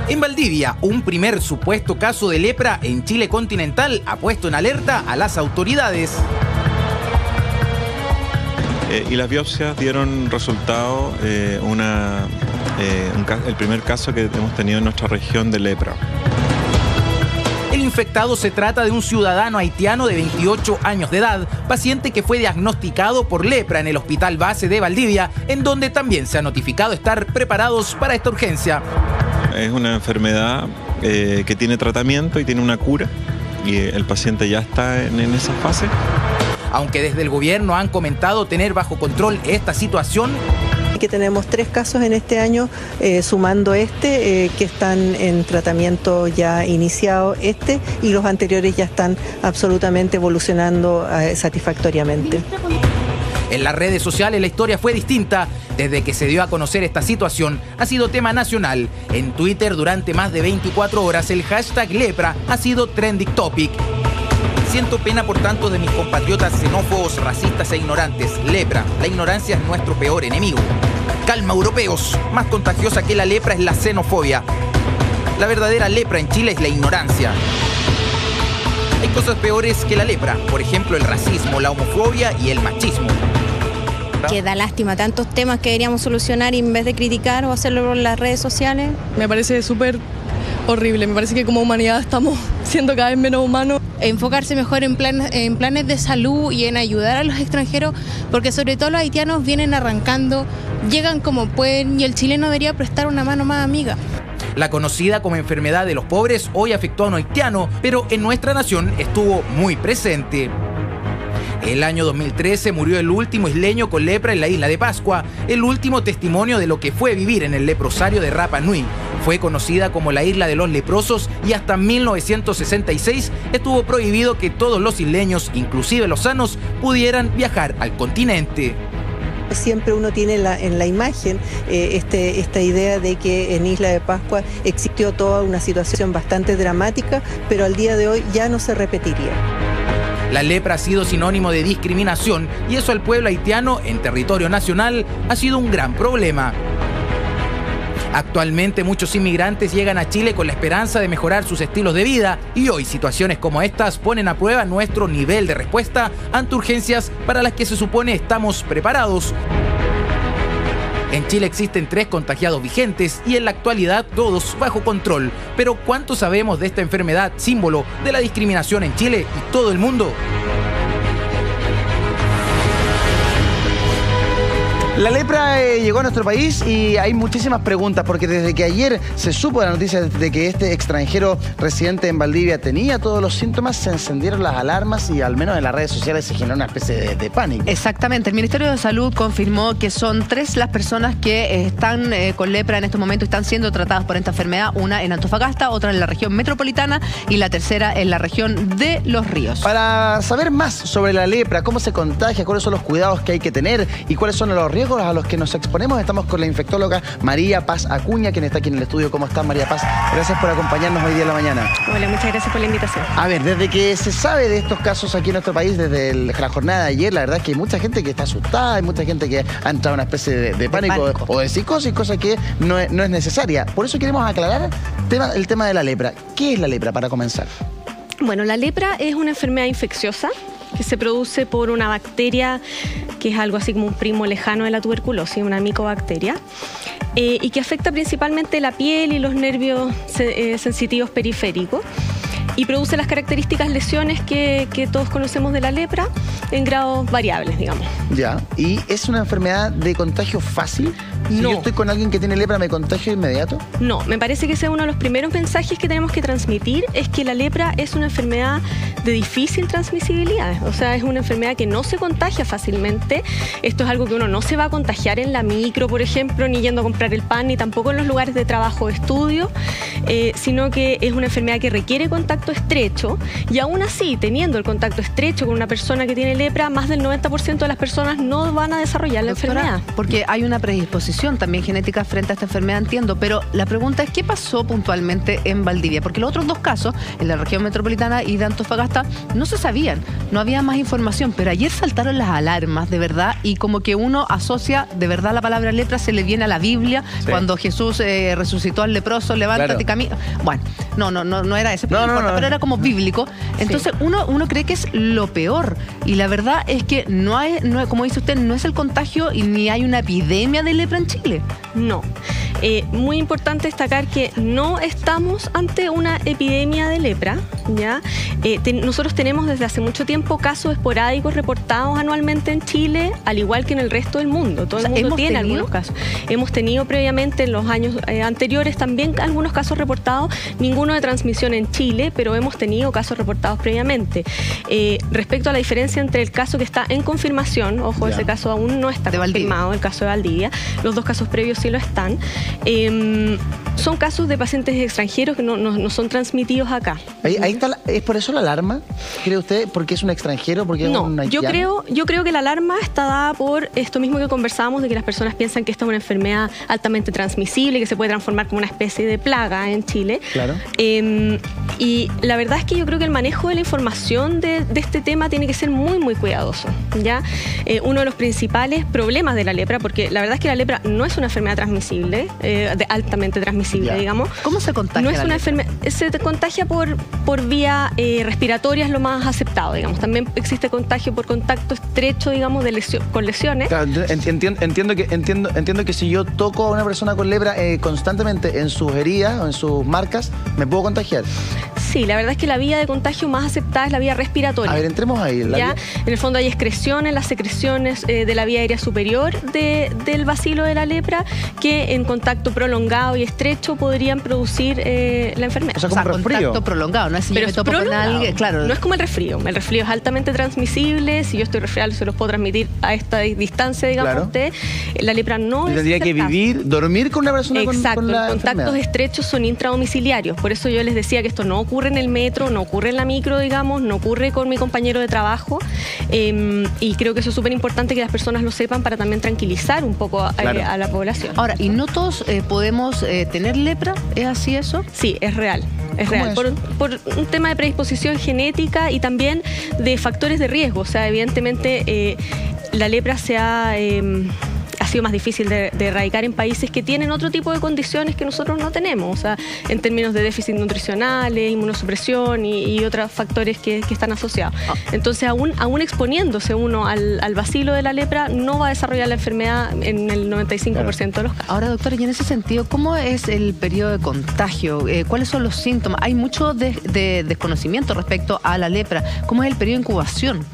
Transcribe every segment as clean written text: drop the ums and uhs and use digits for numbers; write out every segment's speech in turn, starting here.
En Valdivia, un primer supuesto caso de lepra en Chile continental ha puesto en alerta a las autoridades. Y las biopsias dieron resultado, el primer caso que hemos tenido en nuestra región de lepra. El infectado se trata de un ciudadano haitiano de 28 años de edad, paciente que fue diagnosticado por lepra en el Hospital Base de Valdivia, en donde también se ha notificado estar preparados para esta urgencia. Es una enfermedad que tiene tratamiento y tiene una cura, y el paciente ya está en esa fase. Aunque desde el gobierno han comentado tener bajo control esta situación, que tenemos 3 casos en este año, sumando que están en tratamiento ya iniciado y los anteriores ya están absolutamente evolucionando satisfactoriamente. En las redes sociales la historia fue distinta. Desde que se dio a conocer esta situación, ha sido tema nacional. En Twitter, durante más de 24 horas, el hashtag lepra ha sido trending topic. Siento pena por tanto de mis compatriotas xenófobos, racistas e ignorantes. Lepra, la ignorancia es nuestro peor enemigo. Calma, europeos. Más contagiosa que la lepra es la xenofobia. La verdadera lepra en Chile es la ignorancia. Hay cosas peores que la lepra, por ejemplo el racismo, la homofobia y el machismo. Que da lástima tantos temas que deberíamos solucionar y en vez de criticar o hacerlo por las redes sociales. Me parece súper horrible, me parece que como humanidad estamos siendo cada vez menos humanos. Enfocarse mejor en planes de salud y en ayudar a los extranjeros, porque sobre todo los haitianos vienen arrancando, llegan como pueden y el chileno debería prestar una mano más amiga. La conocida como enfermedad de los pobres hoy afectó a un haitiano, pero en nuestra nación estuvo muy presente. El año 2013 murió el último isleño con lepra en la isla de Pascua, el último testimonio de lo que fue vivir en el leprosario de Rapa Nui. Fue conocida como la isla de los leprosos y hasta 1966 estuvo prohibido que todos los isleños, inclusive los sanos, pudieran viajar al continente. Siempre uno tiene en la imagen esta idea de que en Isla de Pascua existió toda una situación bastante dramática, pero al día de hoy ya no se repetiría. La lepra ha sido sinónimo de discriminación y eso al pueblo haitiano en territorio nacional ha sido un gran problema. Actualmente muchos inmigrantes llegan a Chile con la esperanza de mejorar sus estilos de vida y hoy situaciones como estas ponen a prueba nuestro nivel de respuesta ante urgencias para las que se supone estamos preparados. En Chile existen 3 contagiados vigentes y en la actualidad todos bajo control. Pero ¿cuánto sabemos de esta enfermedad, símbolo de la discriminación en Chile y todo el mundo? La lepra llegó a nuestro país y hay muchísimas preguntas, porque desde que ayer se supo la noticia de que este extranjero residente en Valdivia tenía todos los síntomas, se encendieron las alarmas y al menos en las redes sociales se generó una especie de pánico. Exactamente, el Ministerio de Salud confirmó que son 3 las personas que están con lepra en estos momentos y están siendo tratadas por esta enfermedad, una en Antofagasta, otra en la región metropolitana y la tercera en la región de Los Ríos. Para saber más sobre la lepra, cómo se contagia, cuáles son los cuidados que hay que tener y cuáles son los riesgos a los que nos exponemos, estamos con la infectóloga María Paz Acuña, quien está aquí en el estudio. ¿Cómo estás, María Paz? Gracias por acompañarnos hoy día en la mañana. Hola, muchas gracias por la invitación. A ver, desde que se sabe de estos casos aquí en nuestro país, desde la jornada de ayer, la verdad es que hay mucha gente que está asustada, hay mucha gente que ha entrado en una especie de pánico o de psicosis, cosa que no es necesaria. Por eso queremos aclarar el tema de la lepra. ¿Qué es la lepra, para comenzar? Bueno, la lepra es una enfermedad infecciosa que se produce por una bacteria que es algo así como un primo lejano de la tuberculosis, una micobacteria, y que afecta principalmente la piel y los nervios sensitivos periféricos y produce las características lesiones que todos conocemos de la lepra en grados variables, digamos. Ya, ¿y es una enfermedad de contagio fácil? Si yo estoy con alguien que tiene lepra, ¿me contagio de inmediato? No, me parece que ese es uno de los primeros mensajes que tenemos que transmitir, es que la lepra es una enfermedad de difícil transmisibilidad, o sea, es una enfermedad que no se contagia fácilmente. Esto es algo que uno no se va a contagiar en la micro, por ejemplo, ni yendo a comprar el pan, ni tampoco en los lugares de trabajo o estudio, sino que es una enfermedad que requiere contacto contacto estrecho, y aún así, teniendo el contacto estrecho con una persona que tiene lepra, más del 90% de las personas no van a desarrollar la enfermedad. Porque hay una predisposición también genética frente a esta enfermedad, entiendo, pero la pregunta es, ¿qué pasó puntualmente en Valdivia? Porque los otros dos casos, en la región metropolitana y de Antofagasta, no se sabían, no había más información, pero ayer saltaron las alarmas, de verdad, y como que uno asocia, de verdad, la palabra lepra se le viene a la Biblia, cuando Jesús resucitó al leproso, levántate y camina. Bueno, no era ese, pero era como bíblico. Entonces uno cree que es lo peor, y la verdad es que no hay, como dice usted, no es el contagio y ni hay una epidemia de lepra en Chile. No. Muy importante destacar que no estamos ante una epidemia de lepra, ¿ya? Nosotros tenemos desde hace mucho tiempo casos esporádicos reportados anualmente en Chile, al igual que en el resto del mundo. Todo el mundo tiene algunos casos. Hemos tenido previamente en los años anteriores también algunos casos reportados, ninguno de transmisión en Chile, pero hemos tenido casos reportados previamente. Respecto a la diferencia entre el caso que está en confirmación, ojo, ese caso aún no está confirmado, el caso de Valdivia, los dos casos previos sí lo están. Son casos de pacientes extranjeros que no son transmitidos acá. Ahí está, ¿es por eso la alarma? ¿Cree usted? ¿Porque es un extranjero? ¿Porque es un haitiano? Yo creo que la alarma está dada por esto mismo que conversábamos, de que las personas piensan que esta es una enfermedad altamente transmisible, que se puede transformar como una especie de plaga en Chile. Claro. Y la verdad es que yo creo que el manejo de la información de este tema tiene que ser muy, muy cuidadoso, ¿ya? Uno de los principales problemas de la lepra, porque la verdad es que la lepra no es una enfermedad transmisible, altamente transmisible, digamos. ¿Cómo se contagia? No es una enfermedad, se contagia por vía respiratoria, es lo más aceptado, digamos. También existe contagio por contacto estrecho, digamos, con lesiones. Claro, entiendo que si yo toco a una persona con lepra constantemente en sus heridas o en sus marcas, ¿me puedo contagiar? Sí, la verdad es que la vía de contagio más aceptada es la vía respiratoria. A ver, entremos ahí. ¿Ya? En el fondo hay excreciones, las secreciones de la vía aérea superior del bacilo de la lepra, que en contacto prolongado y estrecho podrían producir la enfermedad. O sea, como contacto prolongado, no es si yo me topo con alguien, claro. No es como el resfrío. El resfrío es altamente transmisible. Si yo estoy resfriado, se los puedo transmitir a esta distancia, digamos, usted. La lepra no es. Tendría que dormir con una persona con la los contactos enfermedad. Estrechos son intradomiciliarios. Por eso yo les decía que esto no ocurre en el metro, no ocurre en la micro, digamos, no ocurre con mi compañero de trabajo. Y creo que eso es súper importante que las personas lo sepan para también tranquilizar un poco a la población. Ahora, ¿y no todos podemos tener lepra? ¿Es así eso? Sí, es real. Es real, por un tema de predisposición genética y también de factores de riesgo. O sea, evidentemente la lepra ha sido más difícil de erradicar en países que tienen otro tipo de condiciones que nosotros no tenemos, o sea, en términos de déficit nutricionales, inmunosupresión y otros factores que están asociados. Entonces, aún exponiéndose uno al bacilo de la lepra, no va a desarrollar la enfermedad en el 95% de los casos. Ahora, doctora, y en ese sentido, ¿cómo es el periodo de contagio? ¿Cuáles son los síntomas? Hay mucho de desconocimiento respecto a la lepra. ¿Cómo es el periodo de incubación?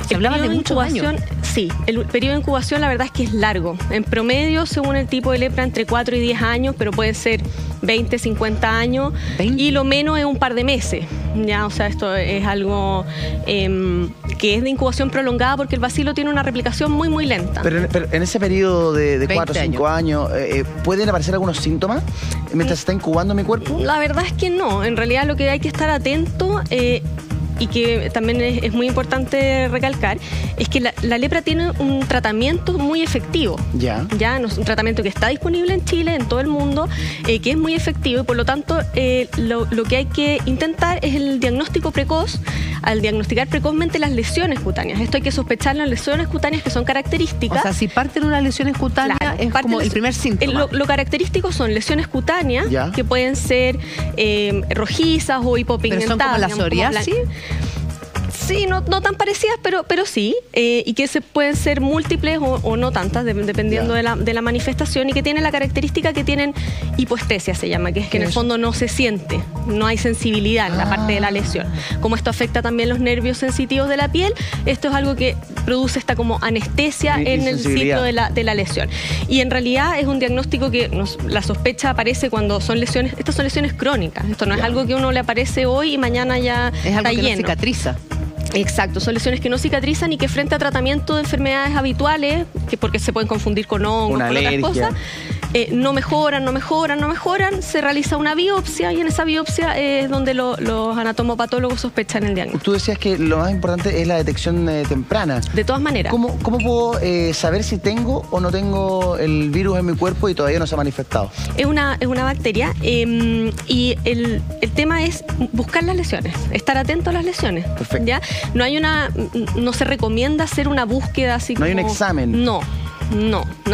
Se hablaba de muchos años. Sí, el periodo de incubación la verdad es que es largo. En promedio, según el tipo de lepra, entre 4 y 10 años, pero puede ser 20, 50 años. Y lo menos es un par de meses. Ya, o sea, esto es algo que es de incubación prolongada porque el bacilo tiene una replicación muy, muy lenta. Pero en ese periodo de 4 o 5 años, ¿pueden aparecer algunos síntomas mientras se está incubando mi cuerpo? La verdad es que no. En realidad lo que hay que estar atento y que también es muy importante recalcar, es que la lepra tiene un tratamiento muy efectivo. Ya no es un tratamiento que está disponible en Chile, en todo el mundo, que es muy efectivo y por lo tanto lo que hay que intentar es el diagnóstico precoz, al diagnosticar precozmente las lesiones cutáneas. Esto hay que sospechar las lesiones cutáneas que son características. O sea, si parten unas lesiones cutáneas, es como el primer síntoma. Lo característico son lesiones cutáneas que pueden ser rojizas o hipopigmentadas. ¿Pero son como la psoriasis? Sí, no tan parecidas, pero sí, y que pueden ser múltiples o no tantas, dependiendo de la manifestación, y que tienen la característica que tienen hipoestesia, se llama, que es que en el fondo no se siente, no hay sensibilidad en la parte de la lesión. Como esto afecta también los nervios sensitivos de la piel, esto es algo que produce esta como anestesia en el sitio de la lesión. Y en realidad es un diagnóstico que la sospecha aparece cuando son lesiones, estas son lesiones crónicas, esto no es algo que uno le aparece hoy y mañana ya es algo está que lleno. No cicatriza. Exacto, son lesiones que no cicatrizan y que frente a tratamiento de enfermedades habituales, que porque se pueden confundir con hongos, con otras cosas, no mejoran, se realiza una biopsia y en esa biopsia es donde los anatomopatólogos sospechan el diagnóstico. Tú decías que lo más importante es la detección temprana. De todas maneras. ¿Cómo puedo saber si tengo o no tengo el virus en mi cuerpo y todavía no se ha manifestado? Es una bacteria y el tema es buscar las lesiones, estar atento a las lesiones. Perfecto. ¿Ya? No se recomienda hacer una búsqueda así como... No hay un examen. No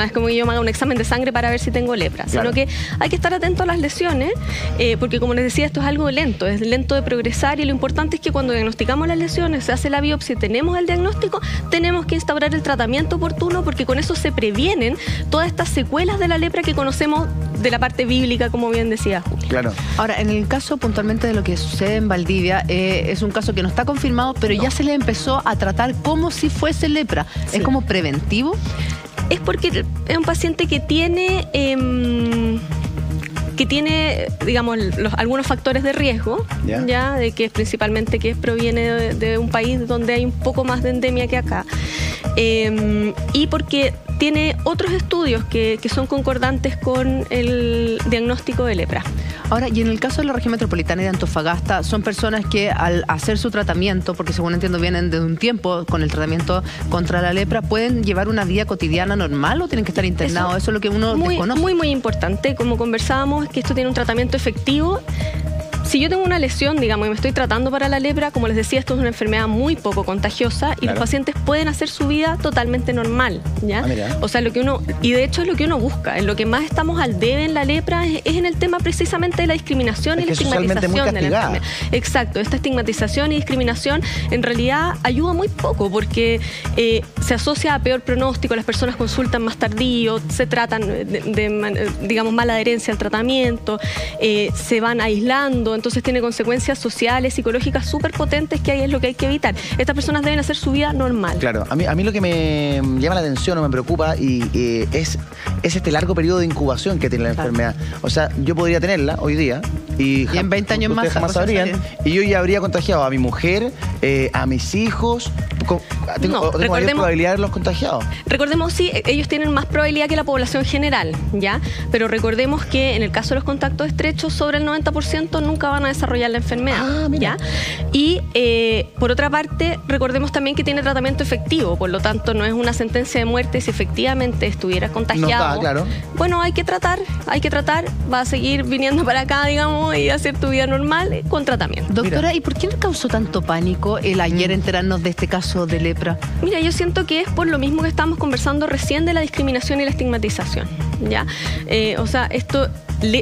es como que yo me haga un examen de sangre para ver si tengo lepra, claro, sino que hay que estar atento a las lesiones, porque como les decía, esto es algo lento, es lento de progresar y lo importante es que cuando diagnosticamos las lesiones, se hace la biopsia y tenemos el diagnóstico, tenemos que instaurar el tratamiento oportuno porque con eso se previenen todas estas secuelas de la lepra que conocemos de la parte bíblica, como bien decía Juli. Claro. Ahora, en el caso puntualmente de lo que sucede en Valdivia, es un caso que no está confirmado, pero ya se le empezó a tratar como si fuese lepra. Sí. ¿Es como preventivo? Es porque es un paciente que tiene, digamos, algunos factores de riesgo, ya de que es principalmente que proviene de un país donde hay un poco más de endemia que acá, y porque tiene otros estudios que son concordantes con el diagnóstico de lepra. Ahora, y en el caso de la región metropolitana y de Antofagasta, son personas que al hacer su tratamiento, porque según entiendo vienen de un tiempo con el tratamiento contra la lepra, ¿pueden llevar una vida cotidiana normal o tienen que estar internados? Eso es lo que uno desconoce. Muy importante, como conversábamos, que esto tiene un tratamiento efectivo. Si yo tengo una lesión, digamos, y me estoy tratando para la lepra, como les decía, esto es una enfermedad muy poco contagiosa y los pacientes pueden hacer su vida totalmente normal, ¿ya? O sea, y de hecho es lo que uno busca, en lo que más estamos al debe en la lepra es en el tema precisamente de la discriminación y la estigmatización de la enfermedad. Exacto, esta estigmatización y discriminación en realidad ayuda muy poco porque se asocia a peor pronóstico, las personas consultan más tardío, se tratan digamos, mala adherencia al tratamiento, se van aislando. Entonces tiene consecuencias sociales, psicológicas súper potentes que ahí es lo que hay que evitar. Estas personas deben hacer su vida normal. Claro, a mí lo que me llama la atención o me preocupa es este largo periodo de incubación que tiene la enfermedad. O sea, yo podría tenerla hoy día y en 20 años más jamás sabrían y yo ya habría contagiado a mi mujer, a mis hijos. Tengo mayor probabilidad de los contagiados. Recordemos, sí, ellos tienen más probabilidad que la población general, ¿ya? Pero recordemos que en el caso de los contactos estrechos, sobre el 90% nunca van a desarrollar la enfermedad, ¿ya? Y por otra parte, recordemos también que tiene tratamiento efectivo, por lo tanto no es una sentencia de muerte si efectivamente estuvieras contagiado. Claro. Bueno, hay que tratar, va a seguir viniendo para acá, digamos, y hacer tu vida normal con tratamiento. Doctora, ¿y por qué le causó tanto pánico el ayer enterarnos de este caso de lepra? Mira, yo siento que es por lo mismo que estábamos conversando recién de la discriminación y la estigmatización, ¿ya? O sea, esto...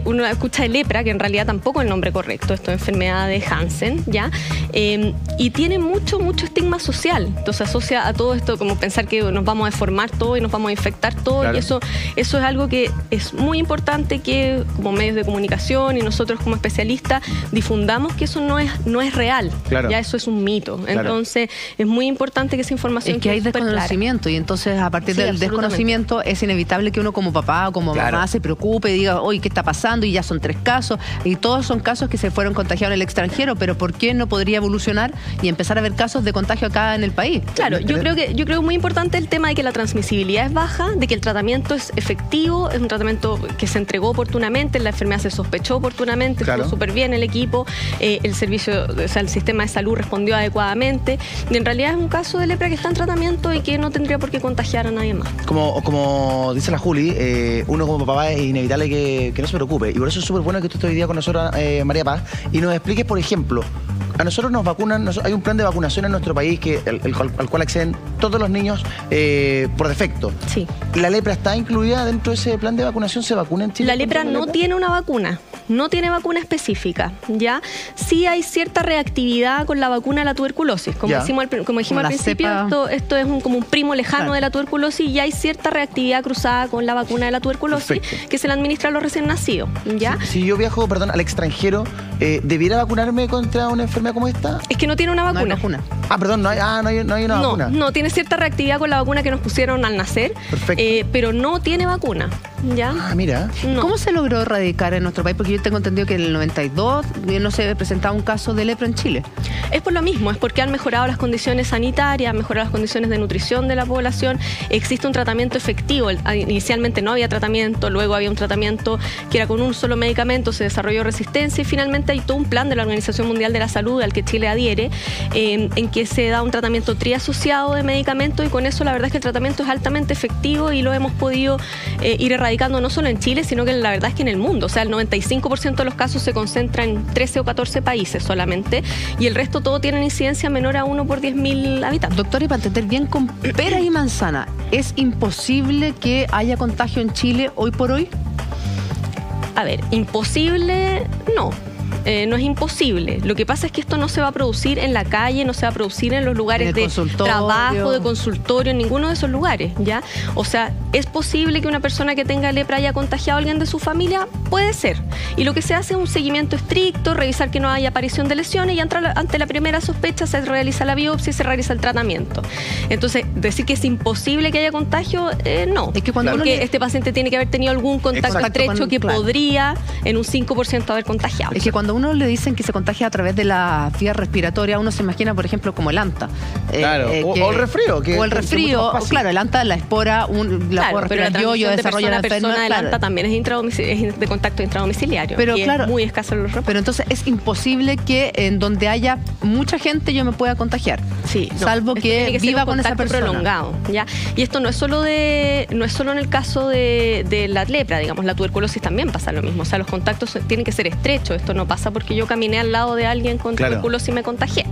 Uno escucha de lepra, que en realidad tampoco es el nombre correcto, esto es enfermedad de Hansen, ¿ya? Y tiene mucho estigma social. Entonces asocia a todo esto como pensar que nos vamos a deformar todo y nos vamos a infectar todo. Claro. Y eso es algo que es muy importante que como medios de comunicación y nosotros como especialistas difundamos que eso no es real. Claro. Ya eso es un mito. Claro. Entonces es muy importante que esa información es que hay desconocimiento clara. Y entonces a partir del desconocimiento es inevitable que uno como papá o como mamá se preocupe y diga, oye, ¿qué está pasando? Y ya son 3 casos y todos son casos que se fueron contagiados en el extranjero, pero ¿por qué no podría evolucionar y empezar a haber casos de contagio acá en el país? Claro, yo creo muy importante el tema de que la transmisibilidad es baja, de que el tratamiento es efectivo, es un tratamiento que se entregó oportunamente, la enfermedad se sospechó oportunamente, estuvo súper bien el equipo, el servicio, o sea, el sistema de salud respondió adecuadamente y en realidad es un caso de lepra que está en tratamiento y que no tendría por qué contagiar a nadie más. Como dice la Juli, uno como papá es inevitable que no se preocupe. Y por eso es súper bueno que tú estés hoy día con nosotros, María Paz, y nos expliques, por ejemplo, a nosotros nos vacunan, hay un plan de vacunación en nuestro país al cual acceden todos los niños por defecto. Sí. ¿La lepra está incluida dentro de ese plan de vacunación? ¿Se vacuna en Chile? La lepra no tiene una vacuna. No tiene vacuna específica, ¿ya? Sí hay cierta reactividad con la vacuna de la tuberculosis. Como dijimos al principio, esto es como un primo lejano de la tuberculosis y hay cierta reactividad cruzada con la vacuna de la tuberculosis que se le administra a los recién nacidos, ¿ya? Si yo viajo, al extranjero, ¿debiera vacunarme contra una enfermedad como esta? Es que no tiene una vacuna. No hay vacuna. No hay una vacuna. No, tiene cierta reactividad con la vacuna que nos pusieron al nacer, pero no tiene vacuna. ¿ya? Ah, mira. No. ¿Cómo se logró erradicar en nuestro país? Porque yo tengo entendido que en el 92 no se presentaba un caso de lepra en Chile. Es por lo mismo, es porque han mejorado las condiciones sanitarias, han mejorado las condiciones de nutrición de la población, existe un tratamiento efectivo. Inicialmente no había tratamiento, luego había un tratamiento que era con un solo medicamento, se desarrolló resistencia y finalmente hay todo un plan de la Organización Mundial de la Salud al que Chile adhiere, en que se da un tratamiento triasociado de medicamentos y con eso la verdad es que el tratamiento es altamente efectivo y lo hemos podido ir erradicando no solo en Chile, sino que la verdad es que en el mundo. O sea, el 95% de los casos se concentra en 13 o 14 países solamente y el resto todo tiene incidencia menor a 1 por 10.000 habitantes. Doctora, y para entender bien, con pera y manzana, ¿es imposible que haya contagio en Chile hoy por hoy? A ver, imposible no. No es imposible. Lo que pasa es que esto no se va a producir en la calle, no se va a producir en los lugares de trabajo, de consultorio, en ninguno de esos lugares, ¿ya? O sea, ¿es posible que una persona que tenga lepra haya contagiado a alguien de su familia? Puede ser. Y lo que se hace es un seguimiento estricto, revisar que no haya aparición de lesiones y ante la primera sospecha se realiza la biopsia y se realiza el tratamiento. Entonces, decir que es imposible que haya contagio, no. Es que cuando porque este paciente tiene que haber tenido algún contacto estrecho que podría en un 5% haber contagiado. Es que cuando uno le dicen que se contagia a través de la vía respiratoria, uno se imagina, por ejemplo, como el anta. Claro, o el resfrío. O el resfrío, claro, el anta, la espora, la puedo respirar yo desarrolla la enfermedad. El anta también es de contacto intradomiciliario. Pero y claro, es muy escaso el reporte. Pero entonces es imposible que en donde haya mucha gente yo me pueda contagiar. Sí, salvo que viva con esa persona. Prolongado, ¿ya? Y esto no es solo en el caso de la lepra, digamos, la tuberculosis también pasa lo mismo. O sea, los contactos tienen que ser estrechos. Esto no pasa porque yo caminé al lado de alguien con tuberculosis y me contagié.